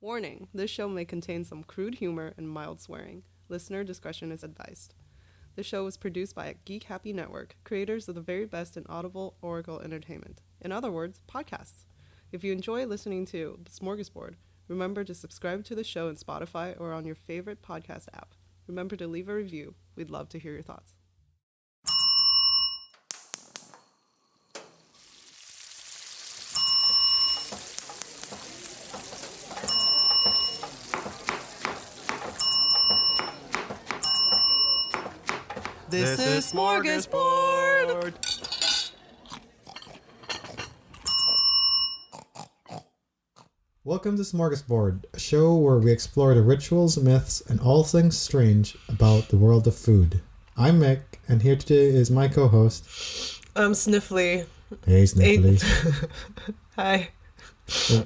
Warning, this show may contain some crude humor and mild swearing. Listener discretion is advised. The show was produced by Geek Happy Network, creators of the very best in audible oracle entertainment. In other words, podcasts. If you enjoy listening to Smorgasbord, remember to subscribe to the show in Spotify or on your favorite podcast app. Remember to leave a review. We'd love to hear your thoughts. This is Smorgasbord! Welcome to Smorgasbord, a show where we explore the rituals, myths, and all things strange about the world of food. I'm Mick, and here today is my co-host. I'm Sniffly. Hey, Sniffly. Hi.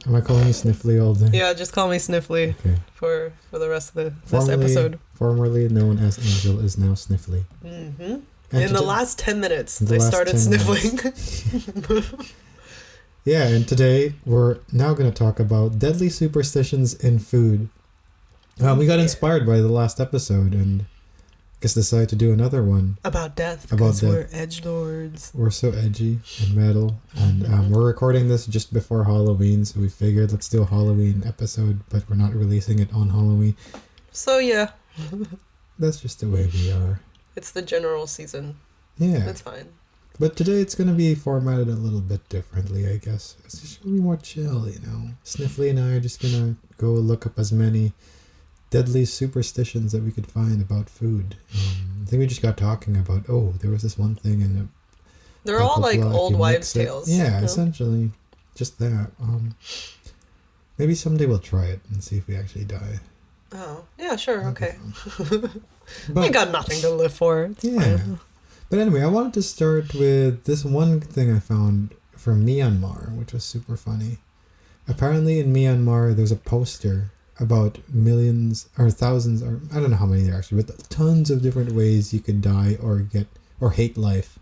Am I calling you Sniffly all day? Yeah, just call me Sniffly for the rest of this episode. Formerly known as Angel is now Sniffly. Mm-hmm. In the last 10 minutes, I started sniffling. Yeah, and today we're now going to talk about deadly superstitions in food. We got inspired by the last episode and I guess decided to do another one. About death, because we're edgelords. We're so edgy and metal. And we're recording this just before Halloween, so we figured let's do a Halloween episode, but we're not releasing it on Halloween. So yeah. That's just the way we are. It's the general season. Yeah. That's fine. But today it's going to be formatted a little bit differently, I guess. It's just going to be more chill, you know. Sniffly and I are just going to go look up as many deadly superstitions that we could find about food. I think we just got talking about, there was this one thing in they're all like old wives' tales. Yeah, essentially. Just that. Maybe someday we'll try it and see if we actually die. Oh, yeah, sure, okay. But, we got nothing to live for. It's fine. But anyway, I wanted to start with this one thing I found from Myanmar, which was super funny. Apparently in Myanmar, there's a poster about millions or thousands, or I don't know how many there are actually, but tons of different ways you could die or hate life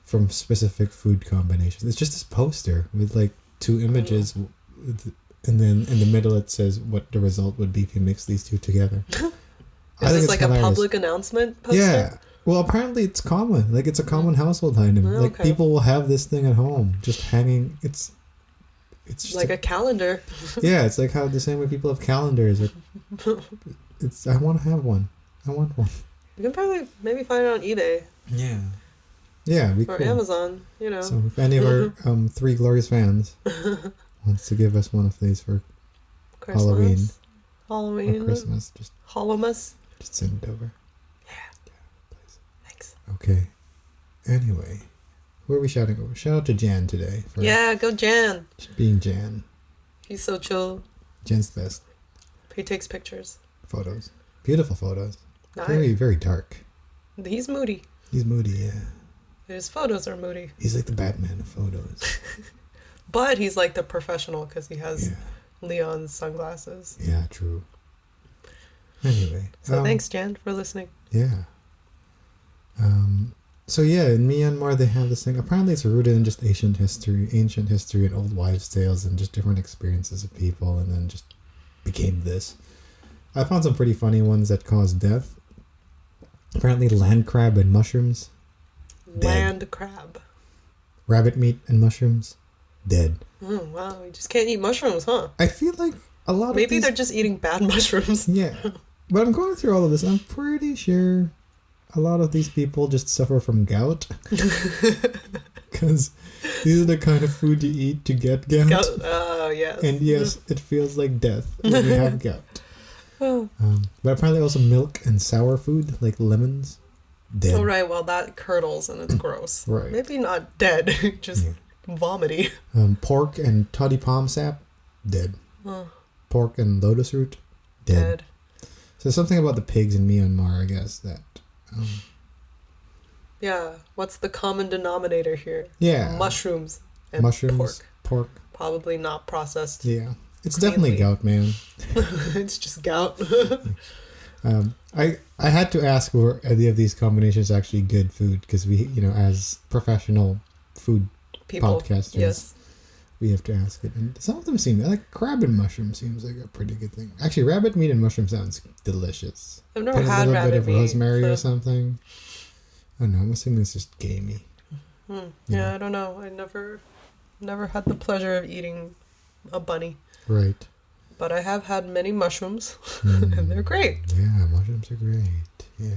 from specific food combinations. It's just this poster with like two images, and then in the middle it says what the result would be if you mix these two together. Is this like hilarious. A public announcement poster? Yeah. Well, apparently it's common. Like, it's a common household item. Okay. Like, people will have this thing at home, just hanging. It's just like a calendar. Yeah, it's like how the same way people have calendars. I want to have one. I want one. You can probably maybe find it on eBay. Yeah. Yeah, or cool. Amazon, you know. So if any of our Three Glorious fans wants to give us one of these for Christmas. Halloween. Or Christmas. Just send it over. Thanks. Okay. Anyway, who are we shouting over? Shout out to Jan today. Yeah, go Jan. Being Jan. He's so chill. Jan's the best. He takes pictures. Photos. Beautiful photos. Nice. Very, very dark. He's moody. He's moody, yeah. His photos are moody. He's like the Batman of photos. But he's like the professional because he has Leon's sunglasses. Yeah, true. Anyway. So thanks, Jan, for listening. Yeah. So yeah, in Myanmar they have this thing. Apparently it's rooted in just ancient history and old wives' tales and just different experiences of people, and then just became this. I found some pretty funny ones that caused death. Apparently land crab and mushrooms. Land dead. Crab. Rabbit meat and mushrooms. Dead. Oh, wow. You just can't eat mushrooms, huh? I feel like a lot of Maybe they're just eating bad mushrooms. Yeah. But I'm going through all of this. I'm pretty sure a lot of these people just suffer from gout. Because these are the kind of food you eat to get gout. Oh, yes. And yes, it feels like death when you have gout. But apparently also milk and sour food, like lemons, dead. Oh, right. Well, that curdles and it's gross. Right. Maybe not dead, just vomity. Pork and toddy palm sap, dead. Pork and lotus root, dead. So something about the pigs in Myanmar, I guess, that... yeah, what's the common denominator here? Yeah. Mushrooms and pork. Probably not processed. Yeah. It's definitely gout, man. It's just gout. I had to ask were any of these combinations actually good food, because we, as professional food podcasters, we have to ask it. And some of them seem like crab and mushroom seems like a pretty good thing. Actually, rabbit meat and mushroom sounds delicious. I've never Put had a little rabbit bit of meat, rosemary so- or something. I don't know. I'm assuming it's just gamey. Yeah, I don't know. I never had the pleasure of eating a bunny. Right. But I have had many mushrooms, and they're great. Yeah, mushrooms are great. Yeah.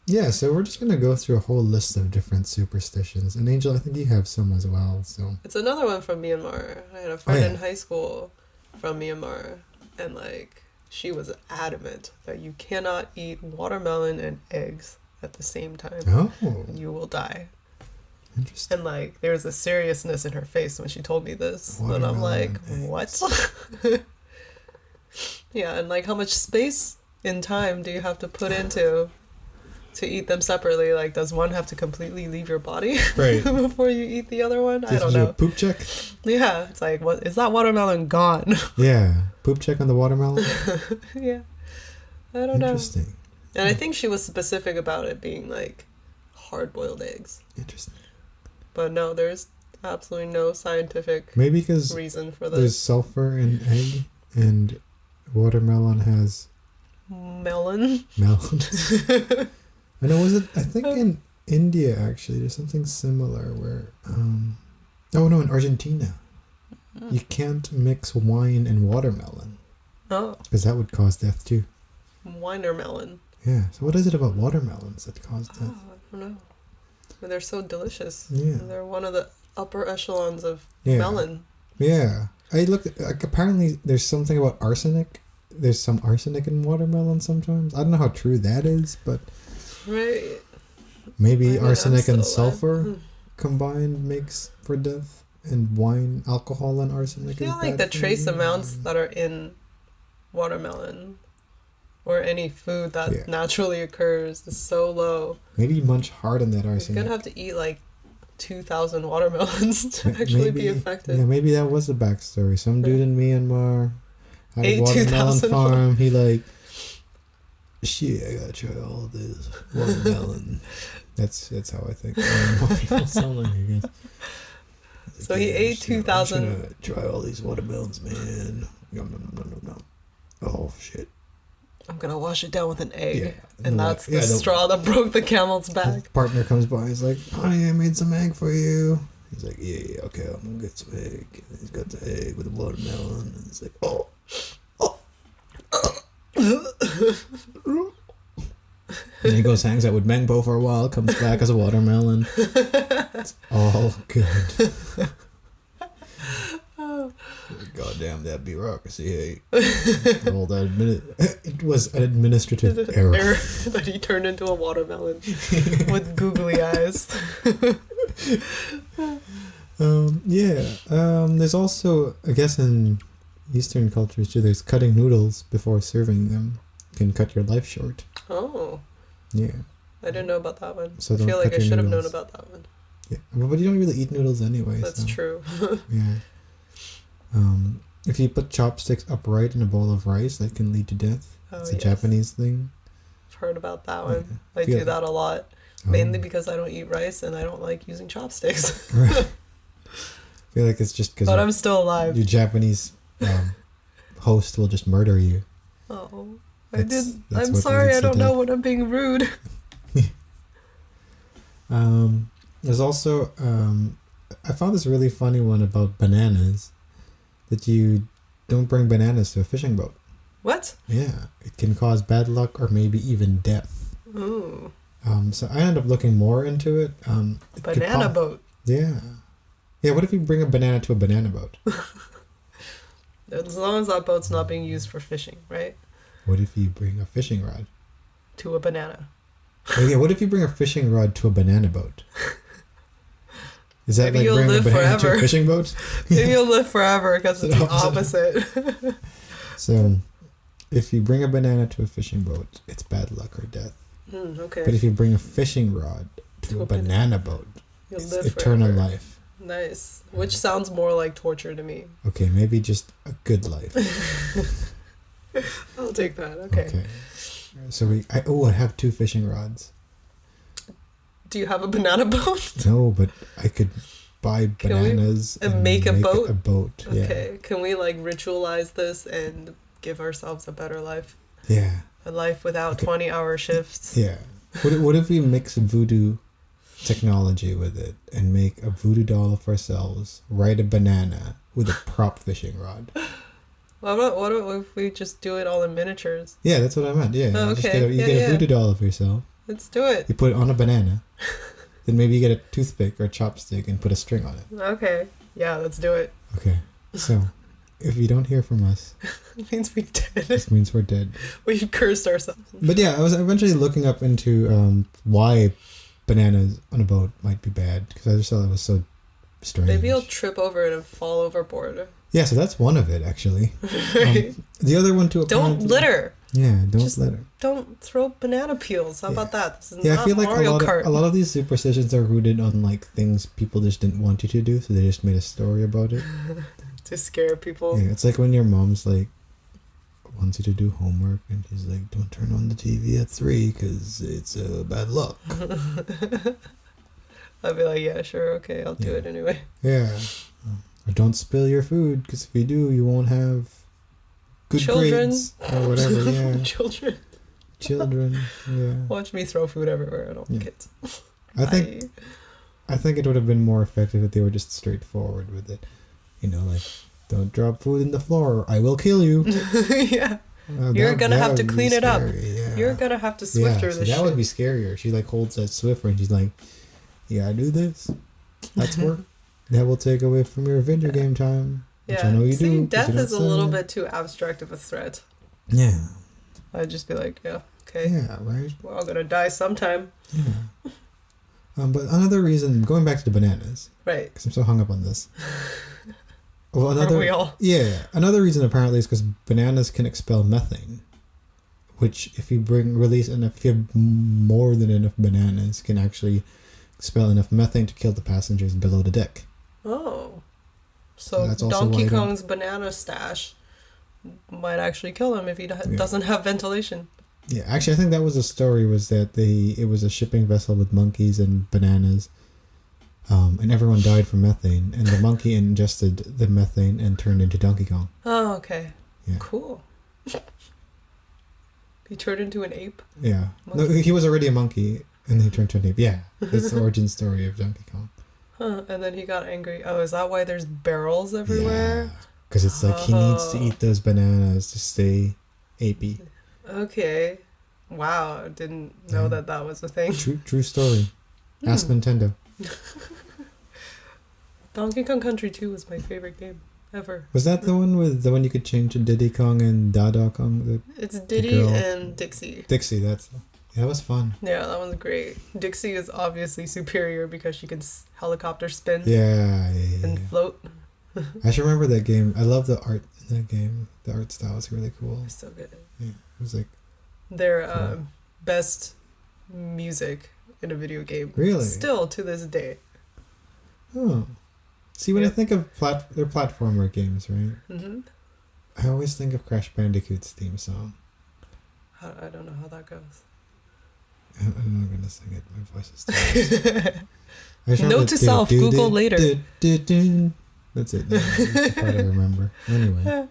Yeah, so we're just going to go through a whole list of different superstitions. And Angel, I think you have some as well. So It's another one from Myanmar. I had a friend yeah. in high school from Myanmar, and like she was adamant that you cannot eat watermelon and eggs at the same time. Oh, You will die. interesting. And like there was a seriousness in her face when she told me this. And I'm like, Watermelon what? Yeah, and like how much space in time do you have to put into to eat them separately? Like, does one have to completely leave your body Right. before you eat the other one? I Did don't you do know. a poop check? Yeah, it's like, what is that watermelon gone? Yeah, poop check on the watermelon. Yeah, I don't know. Interesting. And I think she was specific about it being like hard-boiled eggs. Interesting. But no, there's absolutely no scientific Maybe because reason for there's this. sulfur in egg and watermelon has Melon. melon. I know. I think in India actually there's something similar where oh no, in Argentina you can't mix wine and watermelon Oh, because that would cause death too. watermelon. Yeah. So what is it about watermelons that cause death? Oh, I don't know. But they're so delicious. Yeah. They're one of the upper echelons of Yeah. melon. Yeah. I looked like apparently there's something about arsenic. There's some arsenic in watermelon sometimes. I don't know how true that is, but Right. maybe Maybe I'm arsenic and still alive. sulfur combined makes for death. And wine, alcohol, and I arsenic. feel is like bad the for trace you. amounts that are in watermelon or any food that Yeah. naturally occurs is so low. Maybe you munch hard on that You're arsenic. gonna have to eat like 2,000 watermelons to actually be effective. Yeah, maybe that was the backstory. Some dude in Myanmar had a Ate watermelon 2,000 farm. He like, shit, I gotta try all this watermelon. That's how I think more people sound like, I guess. So he ate 2,000. I'm just gonna try all these watermelons, man. Yum, nom, nom, nom, nom. Oh shit! I'm gonna wash it down with an egg. Yeah, And that's the straw that broke the camel's back. Partner comes by. He's like, "Honey, I made some egg for you." He's like, "Yeah, okay, I'm gonna get some egg." And he's got the egg with the watermelon, and he's like, "Oh." And he goes, hangs out with Mengpo for a while, comes back as a watermelon. It's all good. Goddamn that bureaucracy! Hey, all that it was an administrative error. That he turned into a watermelon with googly eyes. There's also, I guess, in Eastern cultures too. There's cutting noodles before serving them can cut your life short. Oh, Yeah. I didn't know about that one. So I don't feel like cut I your should have known noodles. about that one. Yeah, but you don't really eat noodles anyway. That's so. true. Yeah. If you put chopsticks upright in a bowl of rice, that can lead to death. Oh, It's a yes. Japanese thing. I've heard about that Yeah. one. I Feel- do that a lot. Oh. Mainly because I don't eat rice and I don't like using chopsticks. Right. I feel like it's just because But I'm still alive. your Japanese host will just murder you. Oh, That's I'm what sorry. leads I to don't know death. when I'm being rude. There's also I found this really funny one about bananas, that you don't bring bananas to a fishing boat. What? Yeah, it can cause bad luck or maybe even death. Ooh, So I ended up looking more into it. It could banana boat. Yeah. Yeah, what if you bring a banana to a banana boat? As long as that boat's not being used for fishing, right? What if you bring a fishing rod? To a banana. Oh, yeah, what if you bring a fishing rod to a banana boat? Is that Maybe like you'll bringing a live banana to a forever. fishing boat? Maybe you'll live forever because it's It's the the opposite. opposite. So, if you bring a banana to a fishing boat, it's bad luck or death. Okay. But if you bring a fishing rod to a banana boat, You'll it's live eternal forever. life. Nice. Which sounds more like torture to me. Okay, maybe just a good life. I'll take that. Okay. So I have 2 fishing rods. Do you have a banana boat? No, but I could buy bananas and make a boat? A boat, yeah. Okay. Can we like ritualize this and give ourselves a better life? Yeah. A life without 20-hour shifts. Yeah. What if we mix voodoo technology with it and make a voodoo doll of ourselves, ride a banana with a prop fishing rod? What if we just do it all in miniatures? Yeah, that's what I meant. Yeah. Oh, okay. You get a voodoo doll of yourself. Let's do it. You put it on a banana. Then maybe you get a toothpick or a chopstick and put a string on it. Okay. Yeah, let's do it. Okay. So, if you don't hear from us, it means we're dead. This means we're dead. We've cursed ourselves. But yeah, I was eventually looking up into why bananas on a boat might be bad, because I just thought it was so strange. Maybe you'll trip over it and fall overboard. Yeah, so that's one of it, actually. Right. The other one, too. Don't litter. Yeah, don't litter. Don't throw banana peels. How about that? This is I not feel like Mario Kart. a lot of these superstitions are rooted on like things people just didn't want you to do, so they just made a story about it. To scare people. Yeah, it's like when your mom's like wants you to do homework and she's like, don't turn on the TV at 3 because it's bad luck. I'd be like, yeah, sure, okay, I'll do it anyway. Yeah. Or don't spill your food, because if you do, you won't have good grades or whatever. Yeah. Children. Yeah. Watch me throw food everywhere. I don't want kids. I think it would have been more effective if they were just straightforward with it. You know, like, don't drop food in the floor or I will kill you. Yeah. You're going to have to clean it up. Yeah. You're going to have to Swiffer this shit. That would be scarier. She, like, holds that Swiffer and she's like, you gotta do this. That's work. That will take away from your video game time. Which I know you do. Death is a little bit too abstract of a threat. Yeah. I'd just be like, yeah, okay. Yeah, right? We're all gonna die sometime. Yeah. But another reason, going back to the bananas. Right. Because I'm so hung up on this. Well, Aren't we all? Yeah. Another reason apparently is because bananas can expel methane. Which, if you if you have more than enough bananas, can actually expel enough methane to kill the passengers below the deck. Oh. So Donkey Kong's banana stash might actually kill him if he doesn't have ventilation. Yeah, actually, I think that was the story, was that it was a shipping vessel with monkeys and bananas, and everyone died from methane, and the monkey ingested the methane and turned into Donkey Kong. Oh, okay. Yeah. Cool. He turned into an ape? Yeah. Monkey. No, he was already a monkey. And he turned to an ape. Yeah, that's the origin story of Donkey Kong. Huh, and then he got angry. Oh, is that why there's barrels everywhere? Yeah, because it's like he needs to eat those bananas to stay apey. Okay. Wow, I didn't know that was a thing. True story. Ask Nintendo. Donkey Kong Country 2 was my favorite game ever. Was that the one you could change to Diddy Kong and Dada Kong? It's Diddy and Dixie. Dixie, that was fun. Yeah, that was great. Dixie is obviously superior because she can helicopter spin. Yeah. And float. I actually remember that game. I love the art in that game. The art style is really cool. It's so good. Yeah, it was like their best music in a video game. Really? Still to this day. Oh. See, when I think of their platformer games, right? Mm-hmm. I always think of Crash Bandicoot's theme song. I don't know how that goes. I'm not going to sing it. My voice is too Note to self, Google later. That's it. That's the part I remember. Anyway.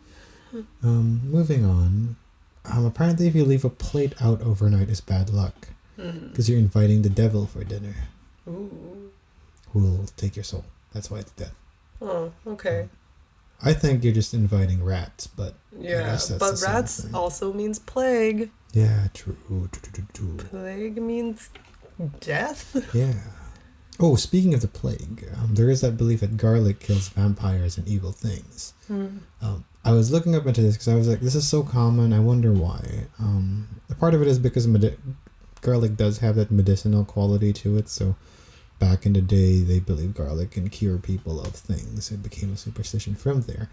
Moving on. Apparently if you leave a plate out overnight is bad luck. Because you're inviting the devil for dinner. Ooh. Who will take your soul. That's why it's death. Oh, okay. I think you're just inviting rats, but yeah, but rats also means plague. Yeah, true. Plague means death? Yeah. Oh, speaking of the plague, there is that belief that garlic kills vampires and evil things. I was looking up into this because I was like, this is so common, I wonder why. A part of it is because garlic does have that medicinal quality to it, so back in the day, they believed garlic can cure people of things. It became a superstition from there.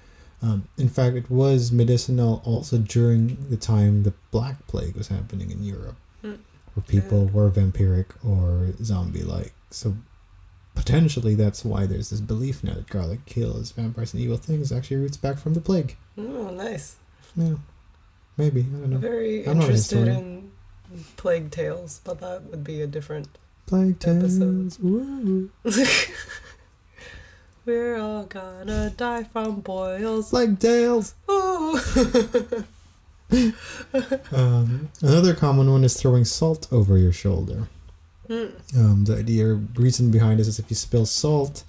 In fact, it was medicinal also during the time the Black Plague was happening in Europe, where people were vampiric or zombie-like. So potentially that's why there's this belief now that garlic kills vampires and evil things. Actually roots back from the plague. Oh, nice. Yeah, maybe. I don't know. Very interested in plague tales, but that would be a different Like episode. tales. Woo. We're all gonna die from boils. Like tales. Ooh. Another common one is throwing salt over your shoulder. The idea reason behind this is if you spill salt,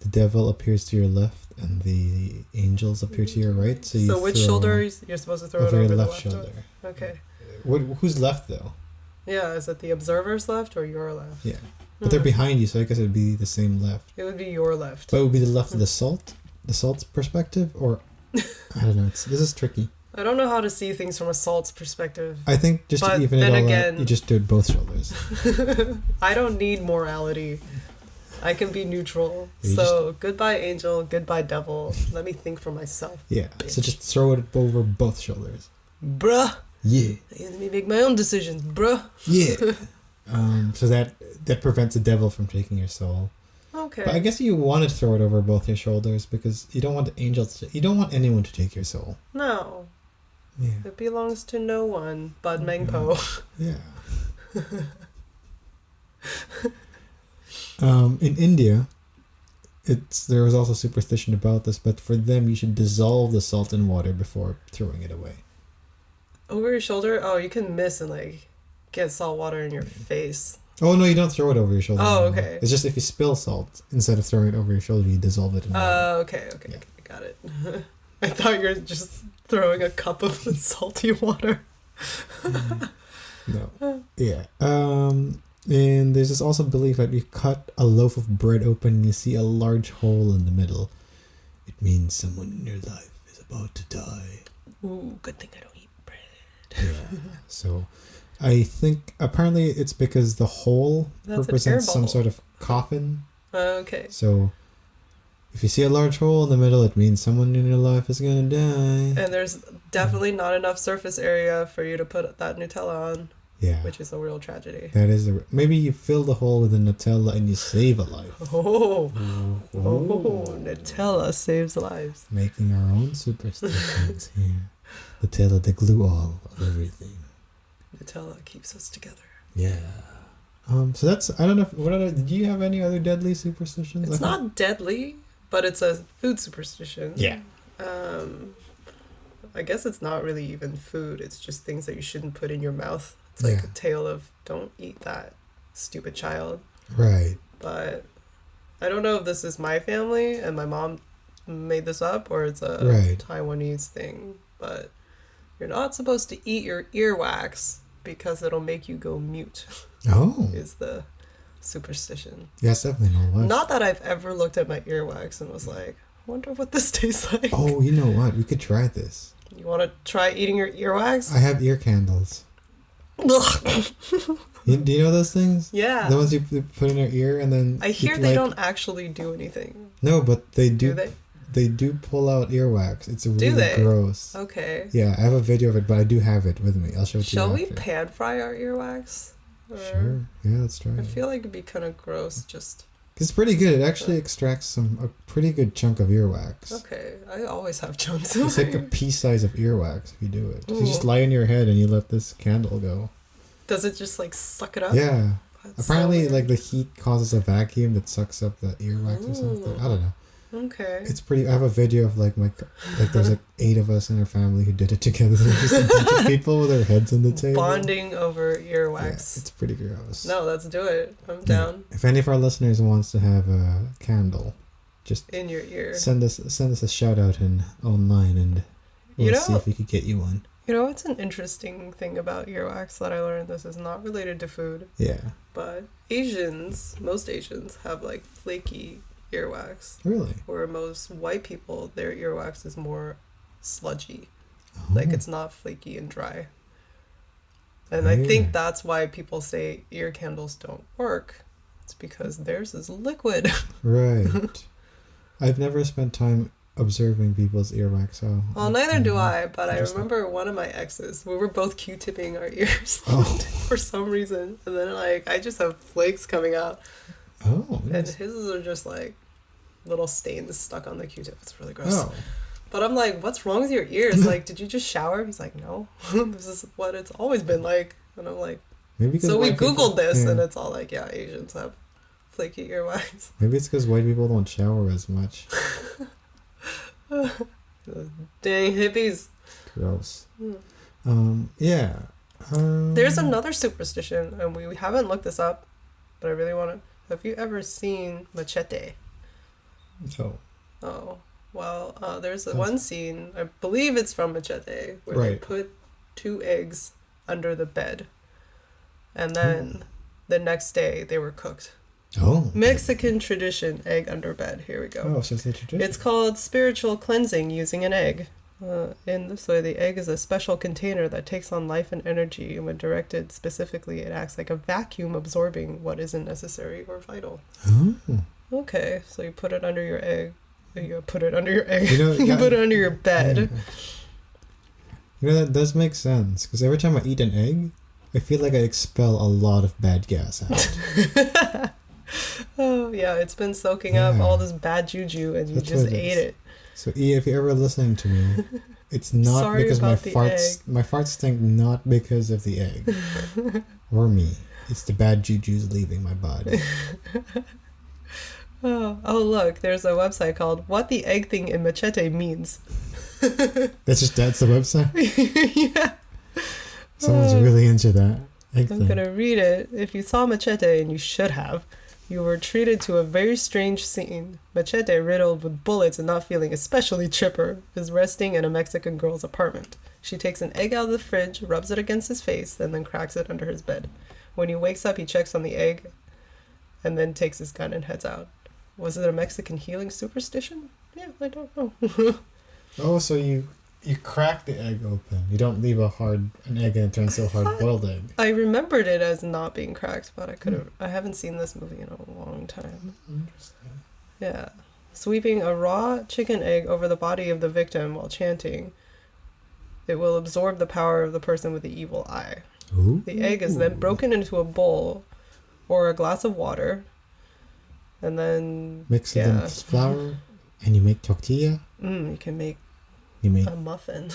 the devil appears to your left and the angels appear to your right. So which shoulder you're supposed to throw it over over your the left shoulder? shoulder. Okay. Who's left though? Yeah, is it the observer's left or your left? Yeah, but they're behind you, so I guess it'd be the same left. It would be your left. But it would be the left of the salt's perspective, or I don't know. This is tricky. I don't know how to see things from a salt's perspective. I think just to even it all out, you just do it both shoulders. I don't need morality. I can be neutral. Goodbye angel, goodbye devil. Let me think for myself. Yeah. Bitch. So just throw it over both shoulders. Bruh. Yeah. Let me make my own decisions, bruh. Yeah. So that prevents the devil from taking your soul. Okay. But I guess you want to throw it over both your shoulders because you don't want the angels. You don't want anyone to take your soul. No. Yeah. It belongs to no one but Mengpo. Yeah. In India, there was also superstition about this, but for them you should dissolve the salt in water before throwing it away. Over your shoulder? Oh, you can miss and get salt water in your face. Oh no, you don't throw it over your shoulder. Oh, anymore. okay. It's just if you spill salt, instead of throwing it over your shoulder, you dissolve it in water. Okay, got it. I thought you were just throwing a cup of salty water. No. Yeah. And there's this also belief that you cut a loaf of bread open and you see a large hole in the middle. It means someone in your life is about to die. Ooh, good thing I don't eat bread. Yeah. So I think apparently it's because the hole represents some sort of coffin. Okay. So if you see a large hole in the middle, it means someone in your life is going to die. And there's definitely not enough surface area for you to put that Nutella on. Yeah. Which is a real tragedy. That is maybe you fill the hole with the Nutella and you save a life. Oh, Nutella saves lives. Making our own superstitions here. Nutella, the glue all of everything. Nutella keeps us together. Yeah. So that's, I don't know, do you have any other deadly superstitions? It's not deadly, but it's a food superstition. Yeah. I guess it's not really even food. It's just things that you shouldn't put in your mouth. It's like a tale of don't eat that, stupid child. Right. But I don't know if this is my family and my mom made this up or it's a Taiwanese thing. But you're not supposed to eat your earwax because it'll make you go mute. Oh. Is the superstition. Yes, definitely not. Not that I've ever looked at my earwax and was like, I wonder what this tastes like. Oh, you know what? We could try this. You want to try eating your earwax? I have ear candles. Do you know those things? Yeah. The ones you put in your ear and then... I hear they don't actually do anything. No, but they do. Do they? They do pull out earwax. It's really gross. Okay. Yeah, I have a video of it, but I do have it with me. I'll show it to you after. Shall we pan fry our earwax? Sure. Yeah, let's try it. I feel like it'd be kind of gross just... It's pretty good. It actually extracts a pretty good chunk of earwax. Okay. I always have chunks. It's like a pea size of earwax if you do it. So you just lie on your head and you let this candle go. Does it just suck it up? Yeah. That's apparently, so the heat causes a vacuum that sucks up the earwax or something. I don't know. Okay. It's pretty. I have a video of there's 8 of us in our family who did it together. Just a bunch of people with their heads on the table. Bonding over earwax. Yeah, it's pretty gross. No, let's do it. I'm down. If any of our listeners wants to have a candle, just in your ear. Send us a shout out online and we'll see if we could get you one. You know, it's an interesting thing about earwax that I learned. This is not related to food. Yeah. But most Asians have flaky earwax. Really? Where most white people, their earwax is more sludgy. Oh. It's not flaky and dry. And I think that's why people say ear candles don't work. It's because theirs is liquid. Right. I've never spent time observing people's earwax. Well, neither do I, but I remember one of my exes, we were both Q-tipping our ears for some reason. And then I just have flakes coming out. Oh. And his are just little stains stuck on the Q-tip. It's really gross. Oh. But I'm like, what's wrong with your ears? Did you just shower? He's like, no. This is what it's always been like. And I'm like, Maybe because So we white people- Googled this, yeah. and it's all like, yeah, Asians have flaky earwax. Maybe it's because white people don't shower as much. Dang hippies. Gross. Hmm. Yeah. There's another superstition, and we haven't looked this up, but I really want to. Have you ever seen Machete? Oh. Oh, well, there's Sounds- one scene, I believe it's from Machete, where they Right. put 2 eggs under the bed, and then the next day they were cooked. Oh. Mexican tradition, egg under bed. Here we go. Oh, so it's a tradition. It's called spiritual cleansing using an egg. In this way, the egg is a special container that takes on life and energy, and when directed specifically, it acts like a vacuum absorbing what isn't necessary or vital. Oh. Okay, so you put it under your egg. You put it under your egg. You know, You put it under your bed. Yeah. You know, that does make sense. Because every time I eat an egg, I feel like I expel a lot of bad gas out. Oh, yeah, it's been soaking up all this bad juju, and you That's just what it ate is. it. So, E, if you're ever listening to me, it's not Sorry because my about the farts stink not because of the egg. Or me. It's the bad juju's leaving my body. Oh, look, there's a website called What the Egg Thing in Machete Means. That's the website? Yeah. Someone's really into that egg I'm thing. gonna read it. If you saw Machete, and you should have, you were treated to a very strange scene. Machete, riddled with bullets and not feeling especially chipper, is resting in a Mexican girl's apartment. She takes an egg out of the fridge, rubs it against his face, and then cracks it under his bed. When he wakes up, he checks on the egg, and then takes his gun and heads out. Was it a Mexican healing superstition? Yeah, I don't know. Oh, so you crack the egg open. You don't leave an egg and it turns to a hard-boiled egg. I remembered it as not being cracked, but I haven't seen this movie in a long time. Interesting. Yeah. Sweeping a raw chicken egg over the body of the victim while chanting, it will absorb the power of the person with the evil eye. Ooh. The egg is then broken into a bowl or a glass of water, and then Mix it with flour, and you make tortilla. you can make You make. a muffin.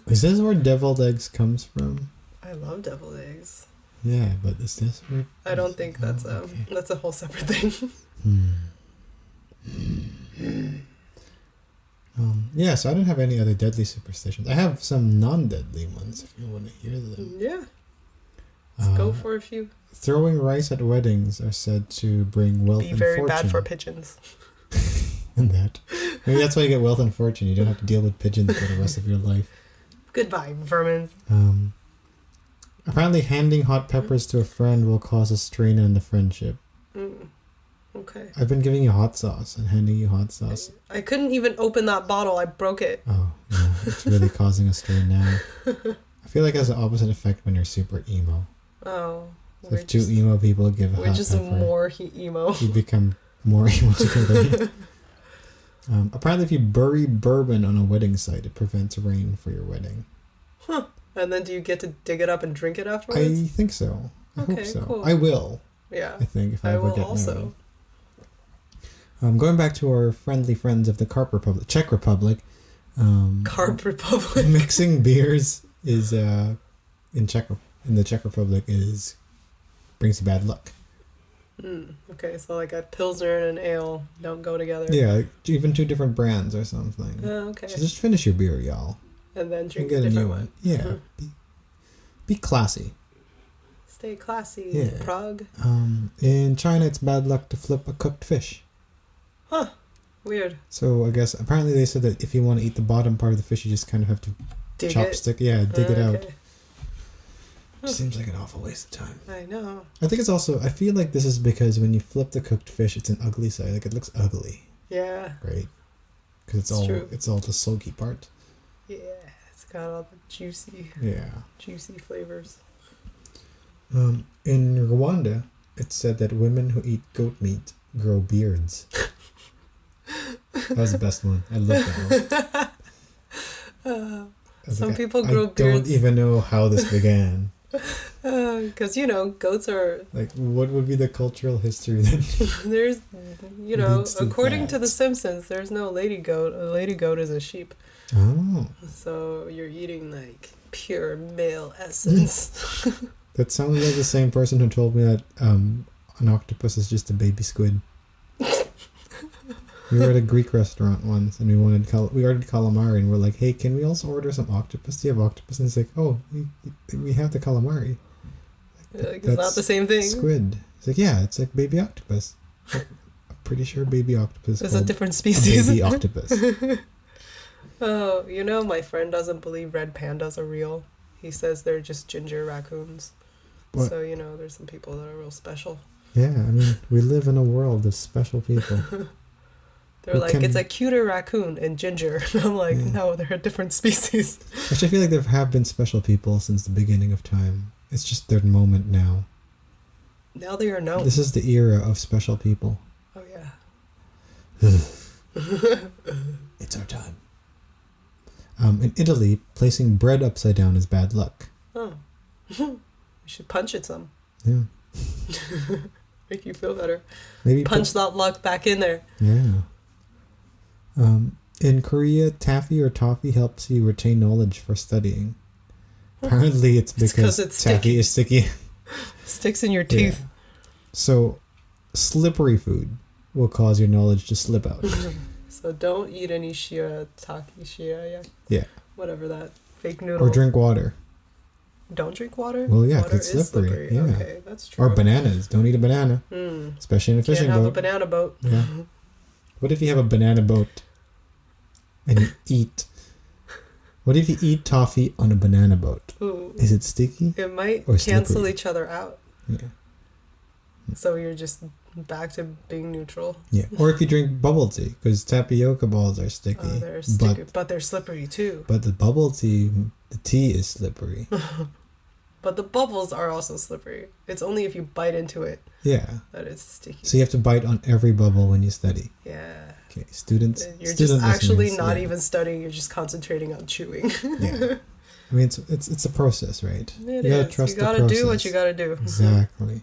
Is this where deviled eggs comes from? I love deviled eggs. Yeah, but is this where? I don't think that's okay. that's a whole separate thing. Yeah, so I don't have any other deadly superstitions. I have some non-deadly ones if you want to hear them. Yeah. Let's go for a few. Throwing rice at weddings are said to bring wealth Be and very fortune. bad for pigeons. And that. Maybe that's why you get wealth and fortune. You don't have to deal with pigeons for the rest of your life. Goodbye, vermin. Apparently, handing hot peppers to a friend will cause a strain in the friendship. Okay. I've been giving you hot sauce and handing you hot sauce. I couldn't even open that bottle. I broke it. Oh, yeah. It's really causing a strain now. I feel like it has the opposite effect when you're super emo. Oh. So if two emo people give a We're hot just pepper, more emo. you become more emo together. Apparently, if you bury bourbon on a wedding site, it prevents rain for your wedding. Huh. And then do you get to dig it up and drink it afterwards? I think so. I hope so. Cool. I will. Yeah. I think if I ever will get also. married. Going back to our friendly friends of the Czech Republic. Carp Republic. Mixing beers is in the Czech Republic brings bad luck. Okay, so like a Pilsner and an ale don't go together. Yeah, like even two different brands or something. Okay. So just finish your beer, y'all. And then And drink get a a different new one. Yeah. Be classy. Stay classy, Yeah. Prague. In China, it's bad luck to flip a cooked fish. Huh. Weird. So I guess apparently they said that if you want to eat the bottom part of the fish, you just kind of have to Dig chopstick. Yeah, dig it out. Okay. Seems like an awful waste of time. I know. I think it's also. I feel like this is because when you flip the cooked fish, it's an ugly side. Like it looks ugly, Yeah. right? Because It's true. it's all the soggy part. Yeah. It's got all the juicy Yeah. flavors. In Rwanda, it's said that women who eat goat meat grow beards. That was the best one. I love that one. Some people grow I beards. don't even know how this began. Because, goats are... Like, what would be the cultural history then? There's, Leads to according to that. The Simpsons, there's no lady goat. A lady goat is a sheep. Oh. So you're eating, like, pure male essence. That sounds like the same person who told me that an octopus is just a baby squid. We were at a Greek restaurant once, and we ordered calamari, and we're like, "Hey, can we also order some octopus? Do you have octopus?" And it's like, "Oh, we have the calamari." Like, it's not the same thing. Squid. It's like, yeah, it's like baby octopus. I'm pretty sure baby octopus. It's a different species. A baby octopus. Oh, my friend doesn't believe red pandas are real. He says they're just ginger raccoons. What? So, there's some people that are real special. Yeah, I mean, we live in a world of special people. They're like, it's a cuter raccoon and ginger. I'm like, no, they're a different species. Actually, I feel like there have been special people since the beginning of time. It's just their moment now. Now they are known. This is the era of special people. Oh, yeah. It's our time. In Italy, placing bread upside down is bad luck. Oh. You should punch it some. Yeah. Make you feel better. Maybe punch that luck back in there. Yeah. In Korea, taffy or toffee helps you retain knowledge for studying. Apparently, it's because taffy is sticky. Sticks in your teeth. Yeah. So, slippery food will cause your knowledge to slip out. So don't eat any shirataki, yeah. Whatever that fake noodle. Or drink water. Don't drink water? Well, yeah, water it's slippery. Yeah. Okay, that's true. Or bananas. Don't eat a banana. Especially in a fishing boat. Can't have a banana boat. Yeah. What if you have a banana boat and you eat... What if you eat toffee on a banana boat? Ooh. Is it sticky? It might or cancel slippery? each other out. Yeah. So you're just back to being neutral. Yeah. Or if you drink bubble tea, because tapioca balls are sticky. Oh, they're sticky, but they're slippery too. But the bubble tea, the tea is slippery. But the bubbles are also slippery. It's only if you bite into it that it's sticky. So you have to bite on every bubble when you study. Yeah. Okay, students. You're just actually not even studying. You're just concentrating on chewing. Yeah. I mean, it's a process, right? It you gotta is. trust You gotta the process. do what you gotta do. Exactly.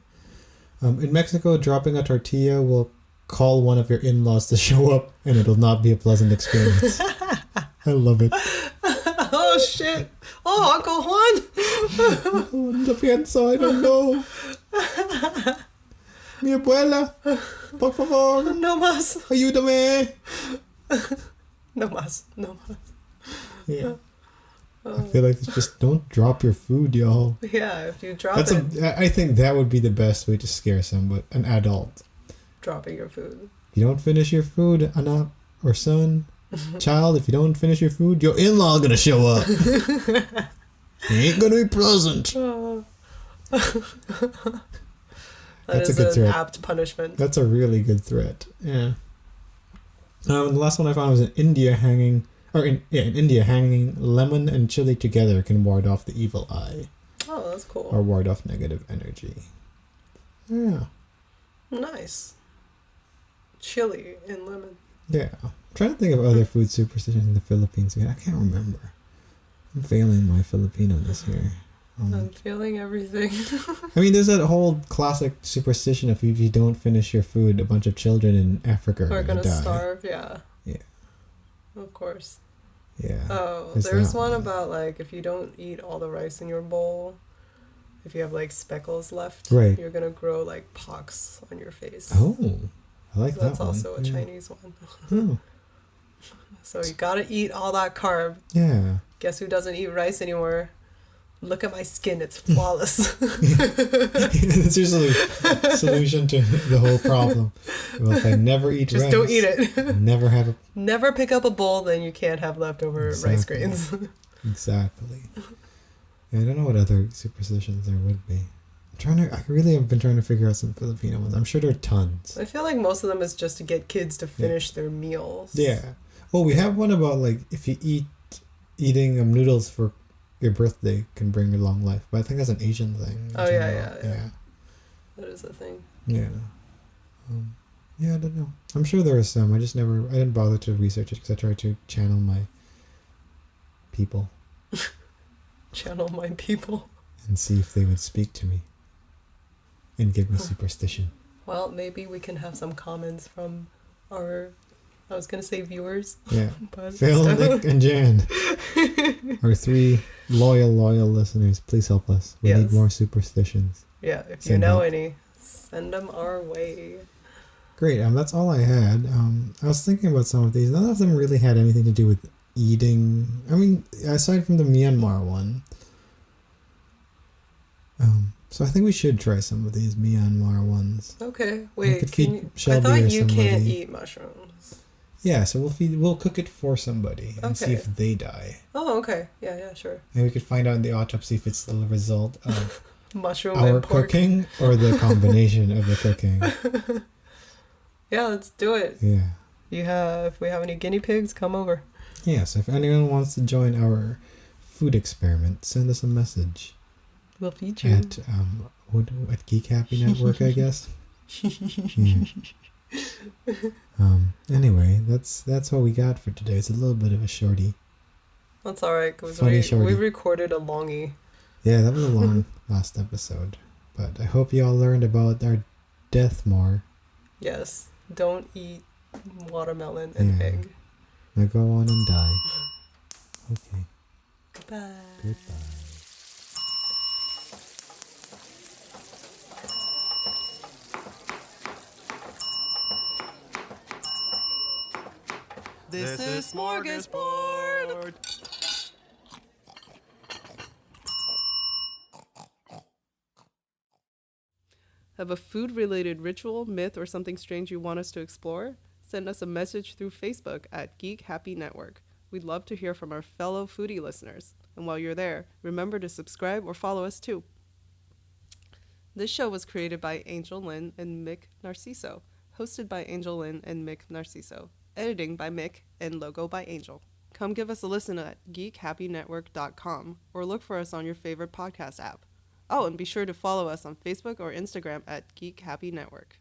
In Mexico, dropping a tortilla will call one of your in-laws to show up, and it'll not be a pleasant experience. I love it. Oh shit! Oh, Uncle Juan. No pienso, I don't know. Mi abuela, por favor. No más. Ayúdame. No más. No más. Yeah. I feel like it's just don't drop your food, y'all. Yeah, if you drop it. I think that would be the best way to scare an adult. Dropping your food. You don't finish your food, anak or son, child. If you don't finish your food, your in-law gonna show up. He ain't gonna be present. That's a good threat. Apt punishment. That's a really good threat. Yeah. The last one I found was in India hanging lemon and chili together can ward off the evil eye. Oh, that's cool. Or ward off negative energy. Yeah. Nice. Chili and lemon. Yeah. I'm trying to think of other food superstitions in the Philippines. I can't remember. I'm failing my Filipino this year. I'm feeling everything. I mean, there's that whole classic superstition of if you don't finish your food, a bunch of children in Africa are going to die. Starve, yeah. Yeah. Of course. Yeah. Oh, there's one about, like, if you don't eat all the rice in your bowl, if you have, like, speckles left, right, you're going to grow, like, pox on your face. Oh, I like that one. That's also a Chinese one. Oh. So you got to eat all that carb. Yeah. Guess who doesn't eat rice anymore? Look at my skin, it's flawless. That's usually the solution to the whole problem. Well, if I never eat rice, just don't eat it. Never pick up a bowl, then you can't have leftover rice grains. Exactly. Yeah, I don't know what other superstitions there would be. I really have been trying to figure out some Filipino ones. I'm sure there are tons. I feel like most of them is just to get kids to finish their meals. Yeah. Well, we have one about, like, if you eating noodles for your birthday can bring a long life, but I think that's an Asian thing. Oh yeah. That is a thing. Yeah. Yeah, I don't know. I'm sure there are some. I didn't bother to research it because I tried to channel my people. Channel my people. And see if they would speak to me and give me superstition. Well, maybe we can have some comments from our I was gonna say viewers. Yeah. But Phil, Nick, and Jan. Our 3 loyal listeners. Please help us. We Yes. need more superstitions. Yeah, if you Send know help. any, send them our way. Great. That's all I had. I was thinking about some of these. None of them really had anything to do with eating. I mean, aside from the Myanmar one. So I think we should try some of these Myanmar ones. Okay, We wait. could Can feed you? I Shelby thought or you can't somebody. eat mushrooms. Yeah, so we'll cook it for somebody and see Okay. if they die. Oh, okay. Yeah, sure. And we could find out in the autopsy if it's the result of Mushroom our and pork. cooking or the combination of the cooking. Yeah, let's do it. Yeah. If we have any guinea pigs, come over. Yes, if anyone wants to join our food experiment, send us a message We'll feed you. at Geek Happy Network, I guess. Yeah. Anyway, that's what we got for today. It's a little bit of a shorty. That's alright, because Funny we shorty. recorded a longie. Yeah, that was a long last episode. But I hope you all learned about our death more. Yes. Don't eat watermelon and Yeah. egg. Now go on and die. Okay, Goodbye. goodbye. This is Smorgasbord. Have a food-related ritual, myth, or something strange you want us to explore? Send us a message through Facebook at Geek Happy Network. We'd love to hear from our fellow foodie listeners. And while you're there, remember to subscribe or follow us too. This show was created by Angel Lynn and Mick Narciso, hosted by Angel Lynn and Mick Narciso, editing by Mick, and logo by Angel. Come give us a listen at geekhappynetwork.com or look for us on your favorite podcast app. Oh, and be sure to follow us on Facebook or Instagram at Geek Happy Network.